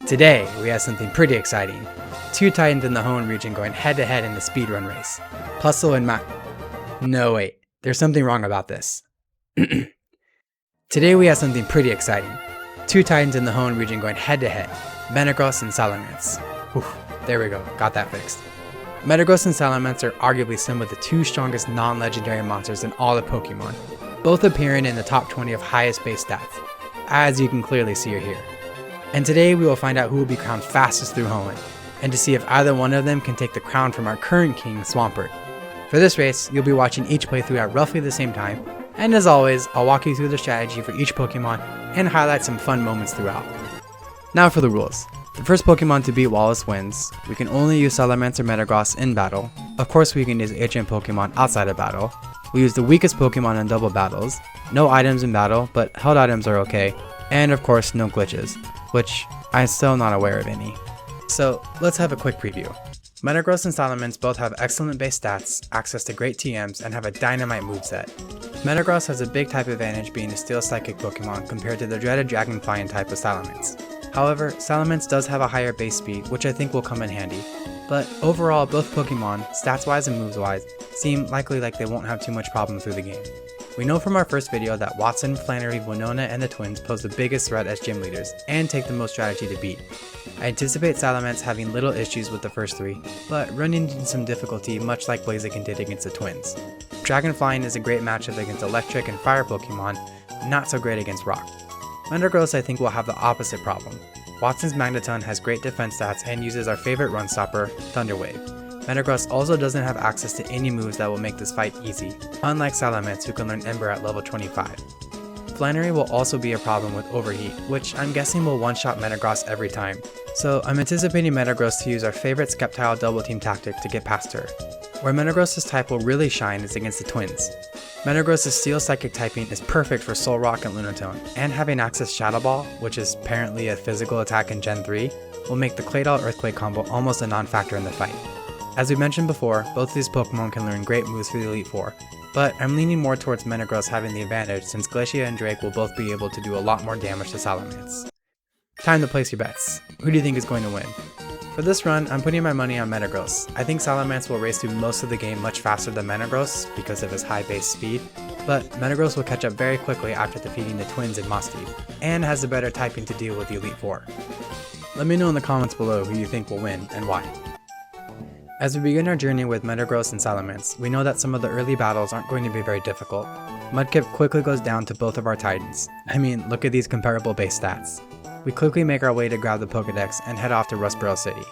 Today, we have something pretty exciting. Two Titans in the Hoenn region going head to head in the speedrun race. Puzzle and No wait, there's something wrong about this. Today we have something pretty exciting. Two Titans in the Hoenn region going head to head. Metagross and Salamence. Whew, there we go, got that fixed. Metagross and Salamence are arguably some of the two strongest non-legendary monsters in all of Pokemon, both appearing in the top 20 of highest base stats, as you can clearly see here. And today we will find out who will be crowned fastest through Hoenn, and to see if either one of them can take the crown from our current king, Swampert. For this race, you'll be watching each playthrough at roughly the same time, and as always, I'll walk you through the strategy for each Pokemon and highlight some fun moments throughout. Now for the rules. The first Pokemon to beat Wallace wins. We can only use Salamence or Metagross in battle. Of course we can use HM Pokemon outside of battle. We use the weakest Pokemon in double battles. No items in battle, but held items are okay. And of course no glitches, which I'm still not aware of any. So let's have a quick preview. Metagross and Salamence both have excellent base stats, access to great TMs, and have a dynamite moveset. Metagross has a big type advantage being a Steel Psychic Pokemon compared to the dreaded Dragon Flying type of Salamence. However, Salamence does have a higher base speed, which I think will come in handy. But overall, both Pokemon, stats-wise and moves-wise, seem likely like they won't have too much problem through the game. We know from our first video that Watson, Flannery, Winona, and the twins pose the biggest threat as gym leaders, and take the most strategy to beat. I anticipate Salamence having little issues with the first three, but running into some difficulty much like Blaziken did against the twins. Dragon Flying is a great matchup against electric and fire Pokemon, not so great against rock. Metagross I think will have the opposite problem. Watson's Magneton has great defense stats and uses our favorite run stopper, Thunder Wave. Metagross also doesn't have access to any moves that will make this fight easy, unlike Salamence who can learn Ember at level 25. Flannery will also be a problem with Overheat, which I'm guessing will one-shot Metagross every time, so I'm anticipating Metagross to use our favorite Sceptile double team tactic to get past her. Where Metagross's type will really shine is against the twins. Metagross's Steel Psychic typing is perfect for Soul Rock and Lunatone, and having access Shadow Ball, which is apparently a physical attack in Gen 3, will make the Claydol Earthquake combo almost a non-factor in the fight. As we mentioned before, both of these Pokemon can learn great moves for the Elite Four, but I'm leaning more towards Metagross having the advantage since Glacia and Drake will both be able to do a lot more damage to Salamence. Time to place your bets. Who do you think is going to win? For this run, I'm putting my money on Metagross. I think Salamence will race through most of the game much faster than Metagross because of his high base speed, but Metagross will catch up very quickly after defeating the twins in Moss Deep, and has a better typing to deal with the Elite Four. Let me know in the comments below who you think will win and why. As we begin our journey with Metagross and Salamence, we know that some of the early battles aren't going to be very difficult. Mudkip quickly goes down to both of our Titans. I mean, look at these comparable base stats. We quickly make our way to grab the Pokédex and head off to Rustboro City.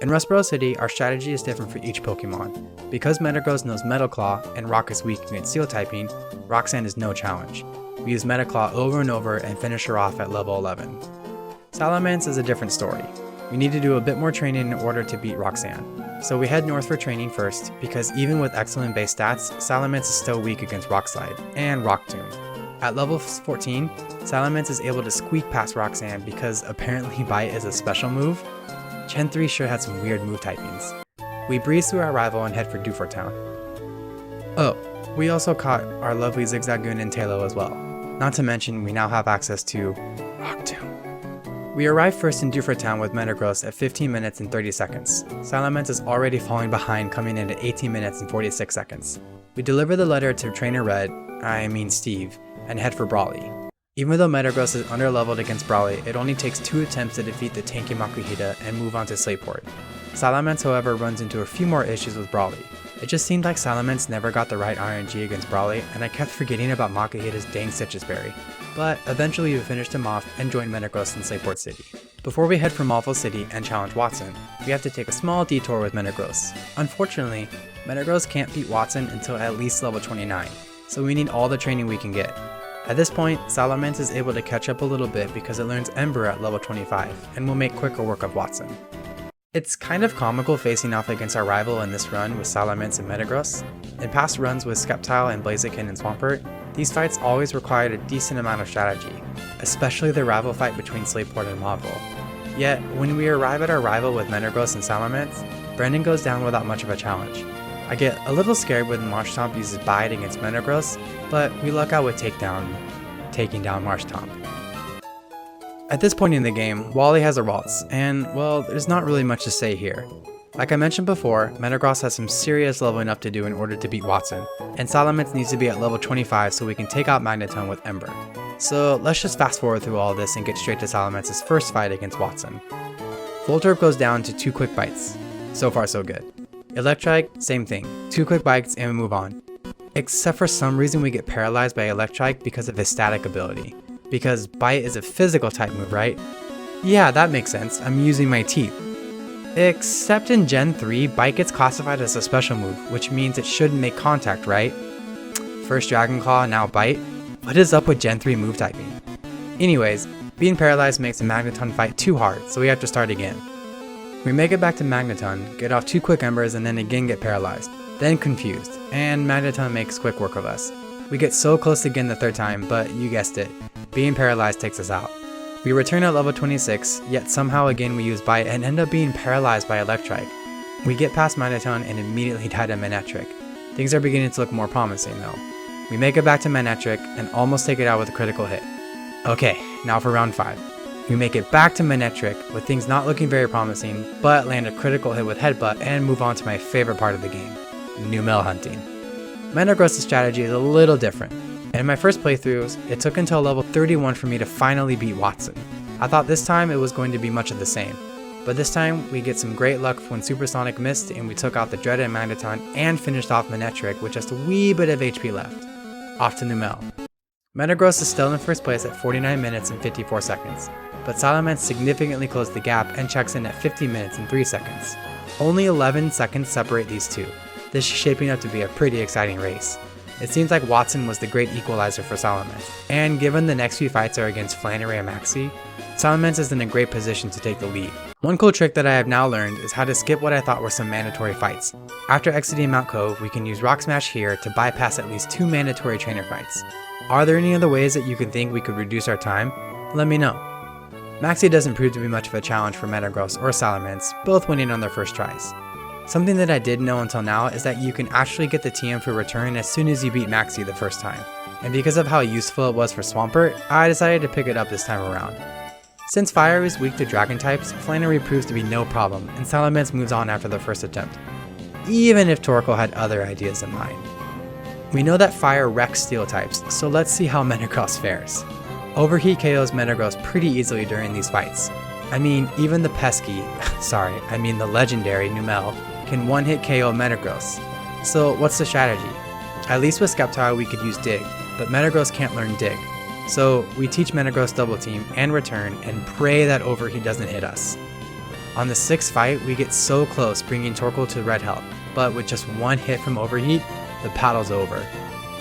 In Rustboro City, our strategy is different for each Pokemon. Because Metagross knows Metal Claw and Rock is weak against Steel typing, Roxanne is no challenge. We use Metal Claw over and over and finish her off at level 11. Salamence is a different story. We need to do a bit more training in order to beat Roxanne. So we head north for training first, because even with excellent base stats, Salamence is still weak against Rock Slide and Rock Tomb. At level 14, Salamence is able to squeak past Roxanne because apparently Bite is a special move. Gen 3 sure had some weird move typings. We breeze through our rival and head for Dewford Town. Oh, we also caught our lovely Zigzagoon and Tailo as well. Not to mention we now have access to Rock Tomb. We arrive first in Dewford Town with Metagross at 15 minutes and 30 seconds. Salamence is already falling behind, coming in at 18 minutes and 46 seconds. We deliver the letter to Trainer Red, Steve, and head for Brawly. Even though Metagross is underleveled against Brawly, it only takes 2 attempts to defeat the tanky Makuhita and move on to Slateport. Salamence however runs into a few more issues with Brawly. It just seemed like Salamence never got the right RNG against Brawly, and I kept forgetting about Makuhita's dang Citrus Berry. But eventually we finished him off and joined Metagross in Slateport City. Before we head for Malvo City and challenge Watson, we have to take a small detour with Metagross. Unfortunately, Metagross can't beat Watson until at least level 29, so we need all the training we can get. At this point, Salamence is able to catch up a little bit because it learns Ember at level 25, and will make quicker work of Watson. It's kind of comical facing off against our rival in this run with Salamence and Metagross. In past runs with Sceptile and Blaziken and Swampert, these fights always required a decent amount of strategy, especially the rival fight between Slateport and Mauville. Yet, when we arrive at our rival with Metagross and Salamence, Brendan goes down without much of a challenge. I get a little scared when Marshtomp uses Bite against Metagross, but we luck out with taking down Marshtomp. At this point in the game, Wally has a waltz, and well, there's not really much to say here. Like I mentioned before, Metagross has some serious leveling up to do in order to beat Watson, and Salamence needs to be at level 25 so we can take out Magneton with Ember. So let's just fast forward through all this and get straight to Salamence's first fight against Watson. Voltorb goes down to 2 quick bites. So far so good. Electrike, same thing, 2 quick bites and we move on. Except for some reason we get paralyzed by Electrike because of his static ability. Because Bite is a physical type move, right? Yeah, that makes sense, I'm using my teeth. Except in Gen 3, Bite gets classified as a special move, which means it shouldn't make contact, right? First Dragon Claw, now Bite? What is up with Gen 3 move typing? Anyways, being paralyzed makes the Magneton fight too hard, so we have to start again. We make it back to Magneton, get off 2 quick embers and then again get paralyzed, then confused, and Magneton makes quick work of us. We get so close again the 3rd time, but you guessed it, being paralyzed takes us out. We return at level 26, yet somehow again we use Bite and end up being paralyzed by Electrike. We get past Magneton and immediately die to Manectric. Things are beginning to look more promising though. We make it back to Manectric and almost take it out with a critical hit. Okay, now for round 5. We make it back to Manectric with things not looking very promising, but land a critical hit with Headbutt and move on to my favorite part of the game, Numel hunting. Metagross' strategy is a little different. In my first playthroughs, it took until level 31 for me to finally beat Watson. I thought this time it was going to be much of the same, but this time we get some great luck when Supersonic missed and we took out the dreaded Magneton and finished off Manectric with just a wee bit of HP left. Off to Numel. Metagross is still in first place at 49 minutes and 54 seconds, but Salamence significantly closed the gap and checks in at 50 minutes and 3 seconds. Only 11 seconds separate these two. This is shaping up to be a pretty exciting race. It seems like Watson was the great equalizer for Salamence, and given the next few fights are against Flannery and Maxie, Salamence is in a great position to take the lead. One cool trick that I have now learned is how to skip what I thought were some mandatory fights. After exiting Mount Cove, we can use Rock Smash here to bypass at least 2 mandatory trainer fights. Are there any other ways that you can think we could reduce our time? Let me know. Maxie doesn't prove to be much of a challenge for Metagross or Salamence, both winning on their first tries. Something that I didn't know until now is that you can actually get the TM for return as soon as you beat Maxie the first time, and because of how useful it was for Swampert, I decided to pick it up this time around. Since Fire is weak to Dragon types, Flannery proves to be no problem, and Salamence moves on after the first attempt, even if Torkoal had other ideas in mind. We know that Fire wrecks Steel types, so let's see how Metagross fares. Overheat KOs Metagross pretty easily during these fights. I mean, even the the legendary Numel can one-hit KO Metagross. So what's the strategy? At least with Sceptile we could use Dig, but Metagross can't learn Dig. So we teach Metagross Double Team and Return and pray that Overheat doesn't hit us. On the 6th fight, we get so close bringing Torkoal to red health, but with just 1 hit from Overheat, the battle's over.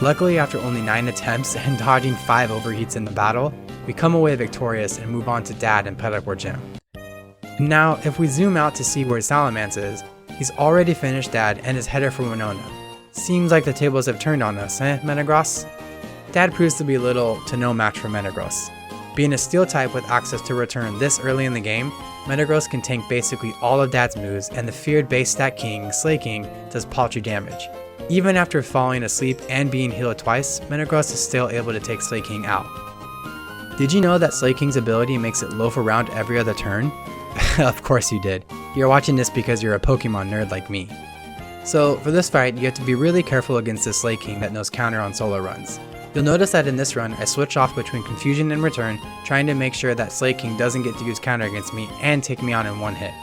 Luckily, after only 9 attempts and dodging 5 overheats in the battle, we come away victorious and move on to Dad and Pelipper Gym. Now, if we zoom out to see where Salamence is, he's already finished Dad and is headed for Winona. Seems like the tables have turned on us, Metagross? Dad proves to be little to no match for Metagross. Being a Steel type with access to Return this early in the game, Metagross can tank basically all of Dad's moves, and the feared base stat king, Slaking, does paltry damage. Even after falling asleep and being healed twice, Metagross is still able to take Slaking out. Did you know that Slaking's ability makes it loaf around every other turn? Of course you did. You're watching this because you're a Pokemon nerd like me. So for this fight, you have to be really careful against this Slaking that knows counter on solo runs. You'll notice that in this run, I switch off between Confusion and Return, trying to make sure that Slaking doesn't get to use counter against me and take me on in 1 hit.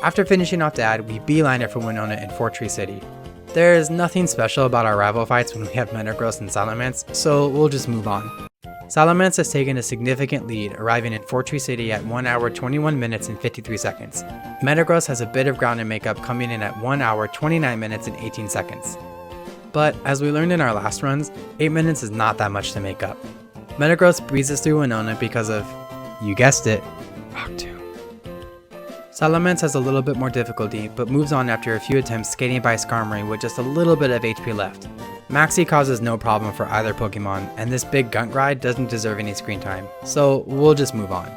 After finishing off Dad, we beeline it for Winona in Fort Tree City. There is nothing special about our rival fights when we have Metagross and Salamence, so we'll just move on. Salamence has taken a significant lead, arriving in Fort Tree City at 1 hour 21 minutes and 53 seconds. Metagross has a bit of ground to make up, coming in at 1 hour 29 minutes and 18 seconds. But as we learned in our last runs, 8 minutes is not that much to make up. Metagross breezes through Winona because of, you guessed it, Rock Tomb. Salamence has a little bit more difficulty, but moves on after a few attempts skating by Skarmory with just a little bit of HP left. Maxie causes no problem for either Pokemon, and this big Gunt ride doesn't deserve any screen time, so we'll just move on.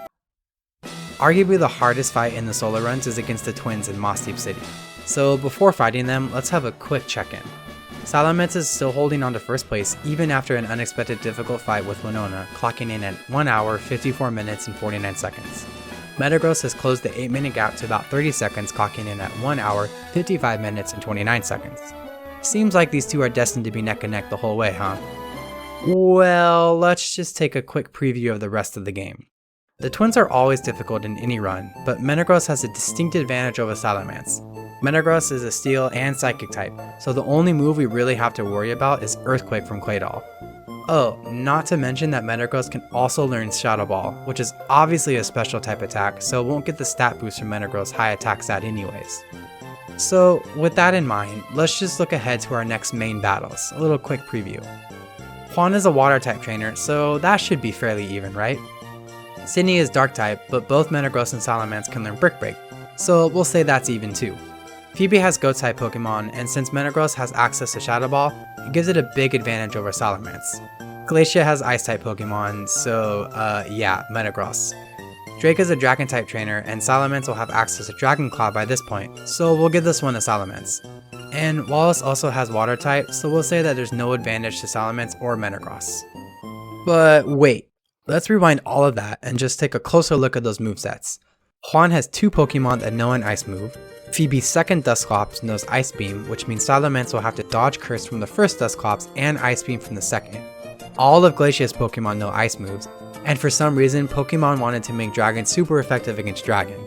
Arguably the hardest fight in the solo runs is against the twins in Moss Deep City, so before fighting them, let's have a quick check-in. Salamence is still holding on to first place even after an unexpected difficult fight with Winona, clocking in at 1 hour, 54 minutes, and 49 seconds. Metagross has closed the 8-minute gap to about 30 seconds, clocking in at 1 hour, 55 minutes, and 29 seconds. Seems like these two are destined to be neck and neck the whole way, huh? Well, let's just take a quick preview of the rest of the game. The twins are always difficult in any run, but Metagross has a distinct advantage over Salamence. Metagross is a Steel and Psychic type, so the only move we really have to worry about is Earthquake from Claydol. Oh, not to mention that Metagross can also learn Shadow Ball, which is obviously a special type attack, so it won't get the stat boost from Metagross' high attack stat anyways. So with that in mind, let's just look ahead to our next main battles, a little quick preview. Hoenn is a Water type trainer, so that should be fairly even, right? Sydney is Dark type, but both Metagross and Salamence can learn Brick Break, so we'll say that's even too. Phoebe has Ghost type Pokemon, and since Metagross has access to Shadow Ball, it gives it a big advantage over Salamence. Glacia has Ice type Pokemon, so yeah, Metagross. Drake is a Dragon type trainer, and Salamence will have access to Dragon Claw by this point, so we'll give this one to Salamence. And Wallace also has Water type, so we'll say that there's no advantage to Salamence or Metagross. But wait, let's rewind all of that and just take a closer look at those movesets. Hoenn has 2 Pokemon that know an Ice move. Phoebe's second Dusclops knows Ice Beam, which means Salamence will have to dodge Curse from the first Dusclops and Ice Beam from the second. All of Glacia's Pokemon know Ice moves, and for some reason Pokemon wanted to make Dragon super effective against Dragon.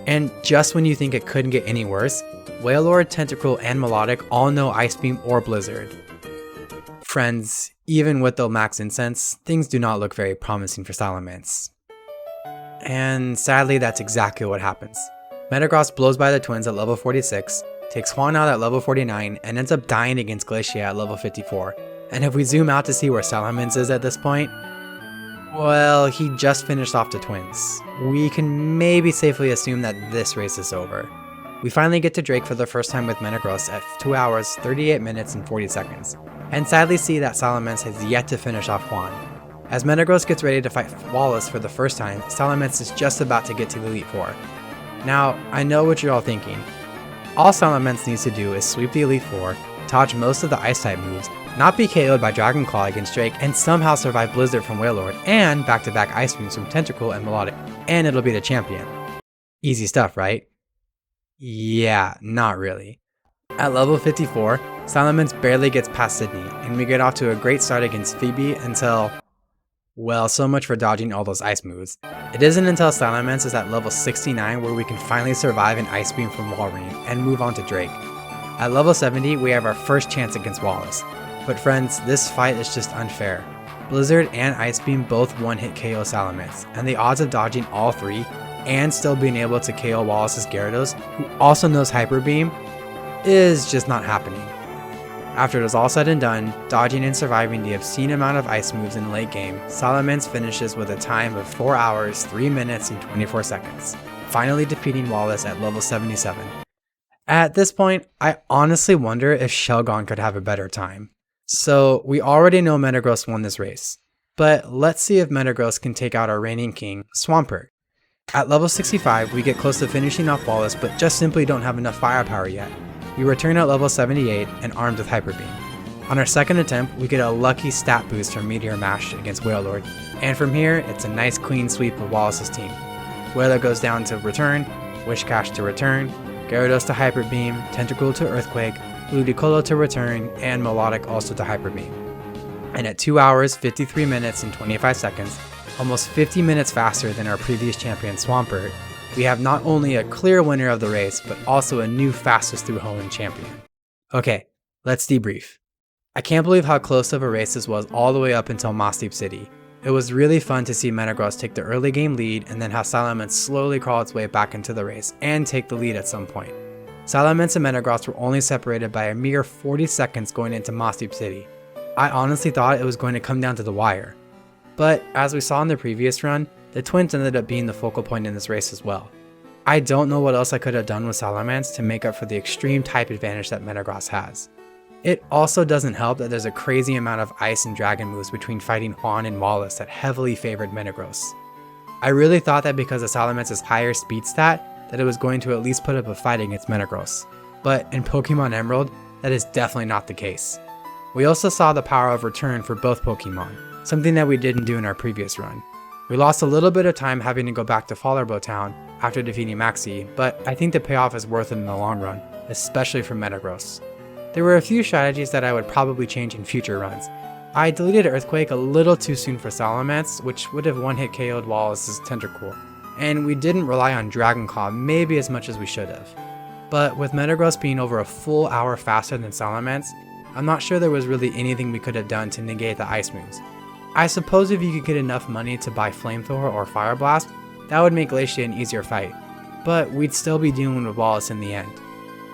And just when you think it couldn't get any worse, Wailord, Tentacruel, and Melodic all know Ice Beam or Blizzard. Friends, even with the max incense, things do not look very promising for Salamence. And sadly, that's exactly what happens. Metagross blows by the twins at level 46, takes Hoenn out at level 49, and ends up dying against Glacia at level 54. And if we zoom out to see where Salamence is at this point, well, he just finished off the twins. We can maybe safely assume that this race is over. We finally get to Drake for the first time with Metagross at 2 hours, 38 minutes, and 40 seconds, and sadly see that Salamence has yet to finish off Hoenn. As Metagross gets ready to fight Wallace for the first time, Salamence is just about to get to the Elite Four. Now, I know what you're all thinking. All Salamence needs to do is sweep the Elite Four, dodge most of the Ice-type moves, not be KO'd by Dragon Claw against Drake, and somehow survive Blizzard from Wailord, and back-to-back Ice Beams from Tentacruel and Melodic, and it'll be the champion. Easy stuff, right? Yeah, not really. At level 54, Salamence barely gets past Sydney, and we get off to a great start against Phoebe until... well, so much for dodging all those ice moves. It isn't until Salamence is at level 69 where we can finally survive an Ice Beam from Walrein and move on to Drake. At level 70, we have our first chance against Wallace. But friends, this fight is just unfair. Blizzard and Ice Beam both one-hit KO Salamence, and the odds of dodging all 3 and still being able to KO Wallace's Gyarados, who also knows Hyper Beam, is just not happening. After it is all said and done, dodging and surviving the obscene amount of ice moves in the late game, Salamence finishes with a time of 4 hours, 3 minutes, and 24 seconds, finally defeating Wallace at level 77. At this point, I honestly wonder if Shelgon could have a better time. So we already know Metagross won this race, but let's see if Metagross can take out our reigning king, Swampert. At level 65, we get close to finishing off Wallace, but just simply don't have enough firepower yet. We return at level 78 and armed with Hyper Beam. On our second attempt, we get a lucky stat boost from Meteor Mash against Wailord, and from here, it's a nice clean sweep of Wallace's team. Wailord goes down to return, Wishcash to return, Gyarados to Hyper Beam, Tentacruel to Earthquake, Ludicolo to return, and Melodic also to Hyper Beam. And at 2 hours, 53 minutes, and 25 seconds, almost 50 minutes faster than our previous champion Swampert, we have not only a clear winner of the race, but also a new fastest through Hoenn champion. Okay, let's debrief. I can't believe how close of a race this was all the way up until Mossdeep City. It was really fun to see Metagross take the early game lead and then have Salamence slowly crawl its way back into the race and take the lead at some point. Salamence and Metagross were only separated by a mere 40 seconds going into Mossdeep City. I honestly thought it was going to come down to the wire. But as we saw in the previous run, the twins ended up being the focal point in this race as well. I don't know what else I could have done with Salamence to make up for the extreme type advantage that Metagross has. It also doesn't help that there's a crazy amount of ice and dragon moves between fighting Hoenn and Wallace that heavily favored Metagross. I really thought that because of Salamence's higher speed stat, that it was going to at least put up a fight against Metagross. But in Pokemon Emerald, that is definitely not the case. We also saw the power of return for both Pokemon, something that we didn't do in our previous run. We lost a little bit of time having to go back to Fallerbo Town after defeating Maxie, but I think the payoff is worth it in the long run, especially for Metagross. There were a few strategies that I would probably change in future runs. I deleted Earthquake a little too soon for Salamence, which would have one-hit KO'd Wallace's Tentacool, and we didn't rely on Dragon Claw maybe as much as we should have. But with Metagross being over a full hour faster than Salamence, I'm not sure there was really anything we could have done to negate the ice moves. I suppose if you could get enough money to buy Flamethrower or Fire Blast, that would make Glacia an easier fight, but we'd still be dealing with Wallace in the end.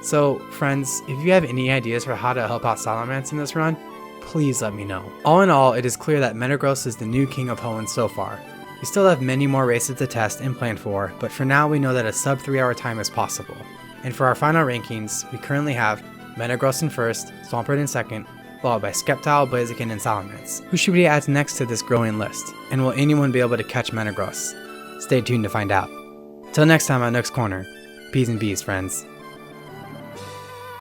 So friends, if you have any ideas for how to help out Salamence in this run, please let me know. All in all, it is clear that Metagross is the new king of Hoenn so far. We still have many more races to test and plan for, but for now we know that a sub 3 hour time is possible. And for our final rankings, we currently have Metagross in first, Swampert in second, followed by Sceptile, Blaziken, and Salamence. Who should we add next to this growing list? And will anyone be able to catch Metagross? Stay tuned to find out. Till next time on Nook's Corner, P's and B's, friends.